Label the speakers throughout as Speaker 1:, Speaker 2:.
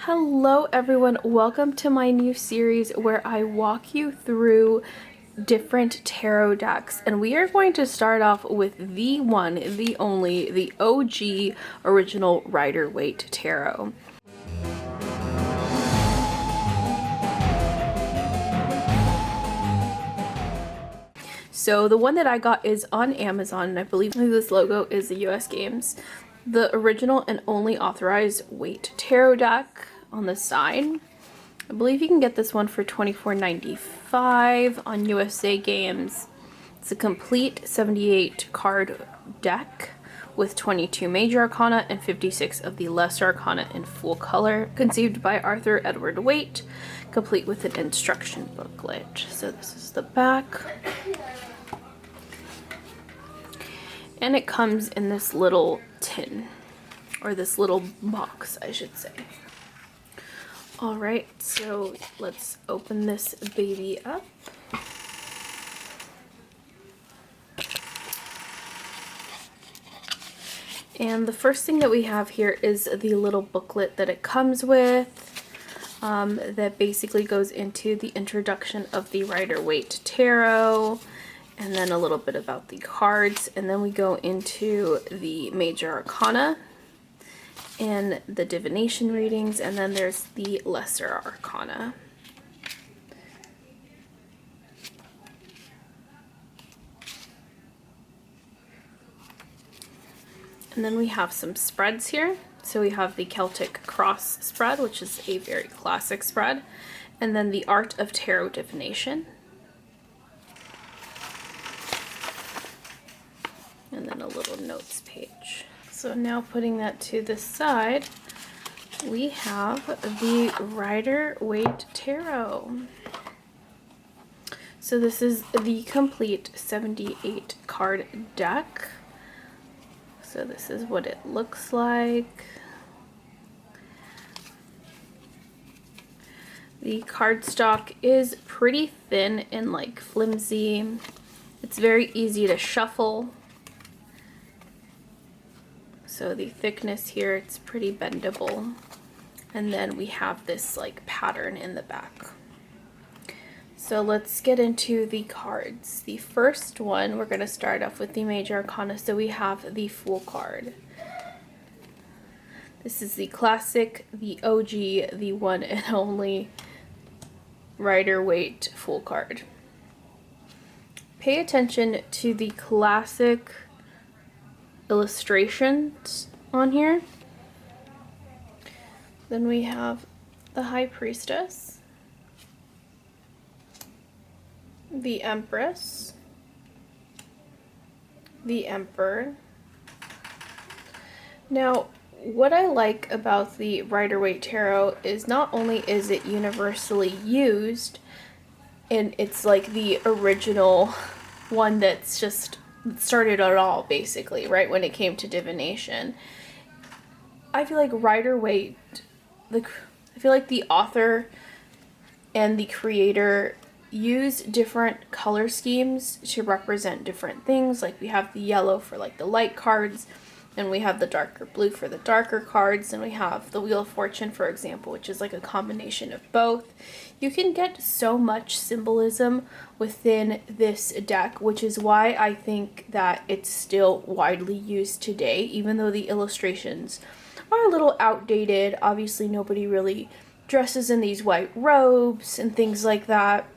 Speaker 1: Hello everyone, welcome to my new series where I walk you through different tarot decks, and we are going to start off with the one, the only, the OG original Rider-Waite tarot. So the one that I got is on Amazon, and I believe this logo is the US Games. The original and only authorized Waite tarot deck on the side. I believe you can get this one for $24.95 on USA Games. It's a complete 78 card deck with 22 major arcana and 56 of the lesser arcana in full color, conceived by Arthur Edward Waite, complete with an instruction booklet. So this is the back. And it comes in this little tin, or this little box, I should say. Alright, so let's open this baby up. And the first thing that we have here is the little booklet that it comes with, that basically goes into the introduction of the Rider-Waite tarot, and then a little bit about the cards, and then we go into the major arcana and the divination readings, and then there's the lesser arcana. And then we have some spreads here. So we have the Celtic Cross spread, which is a very classic spread, and then the Art of Tarot Divination. And then a little notes page. So now putting that to the side, we have the Rider-Waite tarot. So this is the complete 78 card deck. So this is what it looks like. The cardstock is pretty thin and like flimsy. It's very easy to shuffle. So the thickness here, it's pretty bendable. And then we have this like pattern in the back. So let's get into the cards. The first one, we're going to start off with the major arcana. So we have the Fool card. This is the classic, the OG, the one and only Rider-Waite Fool card. Pay attention to the classic illustrations on here. Then we have the High Priestess, the Empress, the Emperor. Now, what I like about the Rider-Waite tarot is not only is it universally used, and it's like the original one that's just started it all, basically, right, when it came to divination. I feel like Rider-Waite, I feel like the author and the creator use different color schemes to represent different things. Like we have the yellow for like the light cards, and we have the darker blue for the darker cards, and we have the Wheel of Fortune, for example, which is like a combination of both. You can get so much symbolism within this deck, which is why I think that it's still widely used today, even though the illustrations are a little outdated. Obviously, nobody really dresses in these white robes and things like that.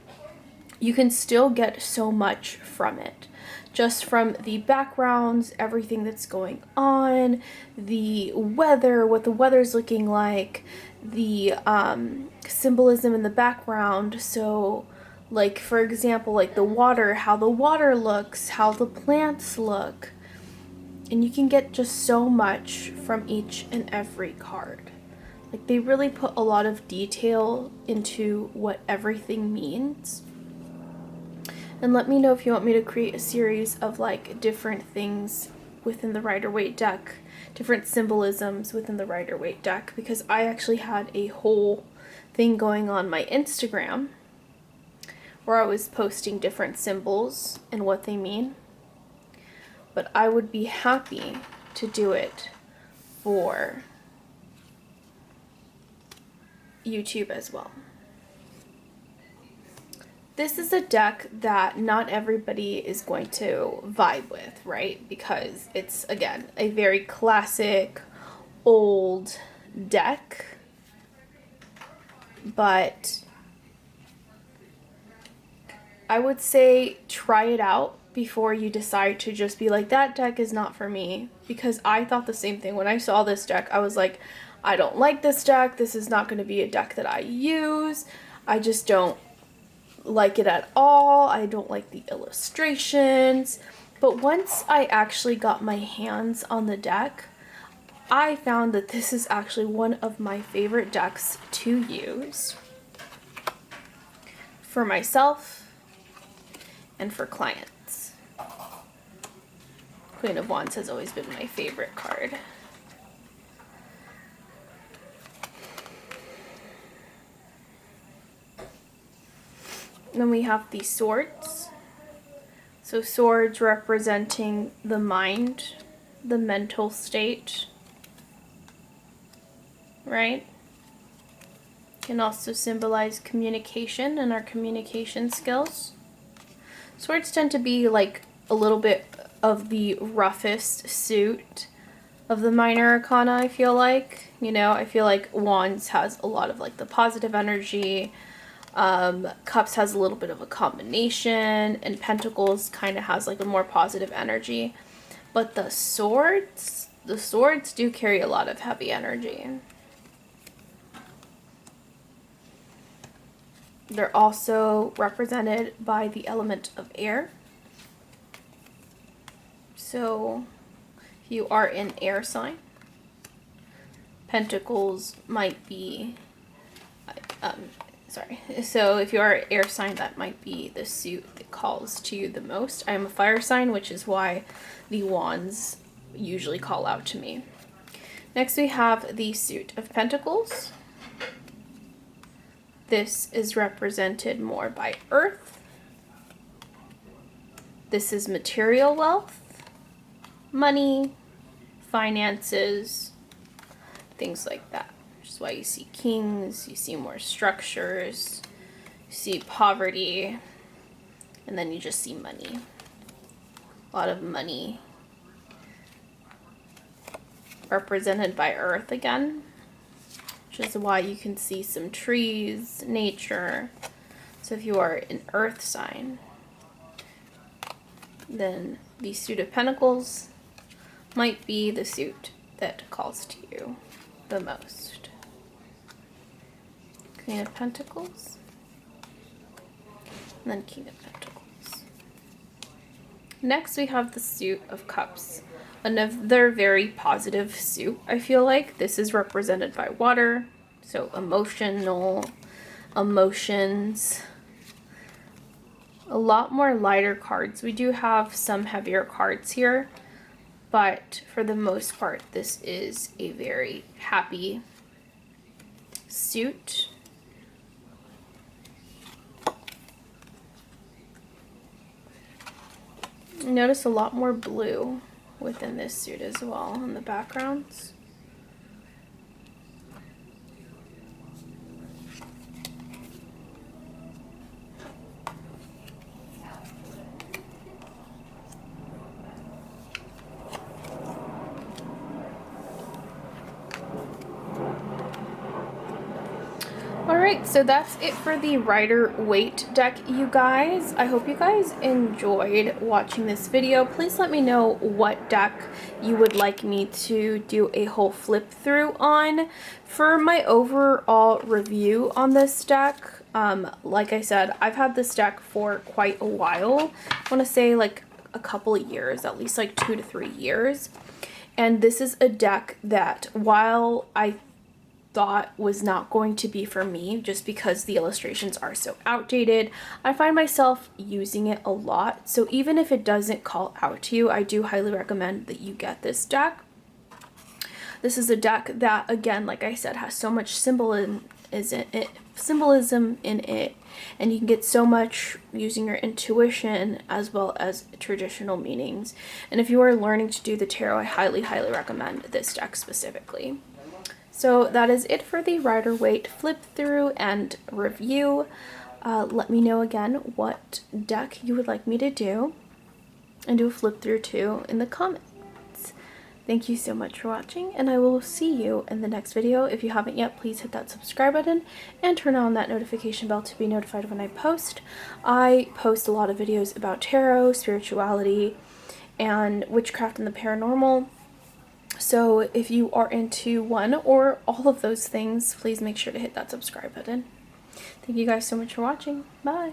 Speaker 1: You can still get so much from it. Just from the backgrounds, everything that's going on, the weather, what the weather's looking like, the symbolism in the background. So like, for example, like the water, how the water looks, how the plants look. And you can get just so much from each and every card. Like they really put a lot of detail into what everything means. And let me know if you want me to create a series of like different things within the Rider-Waite deck, different symbolisms within the Rider-Waite deck, because I actually had a whole thing going on my Instagram where I was posting different symbols and what they mean. But I would be happy to do it for YouTube as well. This is a deck that not everybody is going to vibe with, right? Because it's, again, a very classic, old deck. But I would say try it out before you decide to just be like, that deck is not for me. Because I thought the same thing. When I saw this deck, I was like, I don't like this deck. This is not going to be a deck that I use. I just don't like it at all. I don't like the illustrations. But once I actually got my hands on the deck, I found that this is actually one of my favorite decks to use for myself and for clients. Queen of Wands has always been my favorite card. Then we have the swords. So swords representing the mind, the mental state, right? Can also symbolize communication and our communication skills. Swords tend to be like a little bit of the roughest suit of the minor arcana, I feel like. You know, I feel like Wands has a lot of like the positive energy. Cups has a little bit of a combination, and Pentacles kind of has like a more positive energy. But the swords do carry a lot of heavy energy. They're also represented by the element of air. So if you are an air sign, Pentacles might be, so if you are an air sign, that might be the suit that calls to you the most. I'm a fire sign, which is why the Wands usually call out to me. Next we have the suit of Pentacles. This is represented more by earth. This is material wealth, money, finances, things like that. Which is why you see kings, you see more structures, you see poverty, and then you just see money. A lot of money represented by earth again, which is why you can see some trees, nature. So if you are an earth sign, then the suit of Pentacles might be the suit that calls to you the most. Queen of Pentacles, and then King of Pentacles. Next we have the suit of Cups. Another very positive suit, I feel like. This is represented by water, so emotional, emotions. A lot more lighter cards. We do have some heavier cards here, but for the most part, this is a very happy suit. Notice a lot more blue within this suit as well in the backgrounds. Alright, so that's it for the Rider-Waite deck, you guys. I hope you guys enjoyed watching this video. Please let me know what deck you would like me to do a whole flip through on. For my overall review on this deck, like I said, I've had this deck for quite a while. I want to say like a couple of years, at least like 2 to 3 years. And this is a deck that, while I thought was not going to be for me just because the illustrations are so outdated, I find myself using it a lot. So even if it doesn't call out to you, I do highly recommend that you get this deck. This is a deck that, again, like I said, has so much symbolism in it, and you can get so much using your intuition as well as traditional meanings. And if you are learning to do the tarot, I highly recommend this deck specifically. So that is it for the Rider-Waite flip through and review. Let me know again what deck you would like me to do and do a flip through to in the comments. Thank you so much for watching, and I will see you in the next video. If you haven't yet, please hit that subscribe button and turn on that notification bell to be notified when I post. I post a lot of videos about tarot, spirituality, and witchcraft and the paranormal. So if you are into one or all of those things, please make sure to hit that subscribe button. Thank you guys so much for watching. Bye!